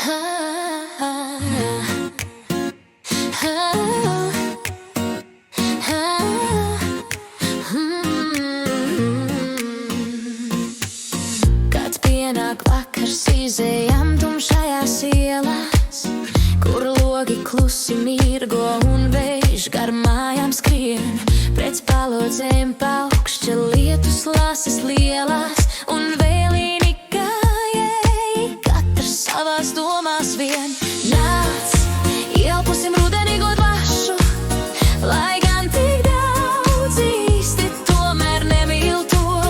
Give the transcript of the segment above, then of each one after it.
Kad pienāk vakars, izejam tumšajās ielās, kur logi klusi mirgo un vējš gar mājām skrien. Pret spalodzēm paukšķa lietus lases lielās, un vēlīni kājai, katrs savās domās vien. Nāc, ielposim rudenīgo dvašu, lai gan tik daudz īsti tomēr nemīl to,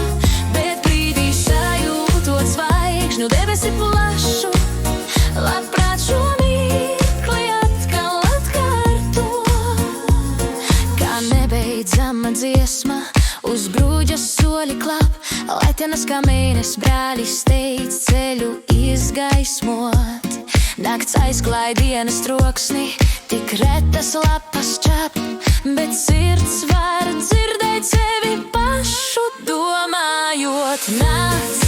bet brīdī sajūtot zvaigžņu debesi plašu, labprāt šo mirkli atkal atkārto. Kā nebeidzama dziesma uz brūģa soļi klap, lai tenas kā mēnes brāļi steidz ceļu izgaismot. Nakts aizklāj dienas troksni, tik retas lapas čap, bet sirds var dzirdēt sevi pašu domājot. Nāc,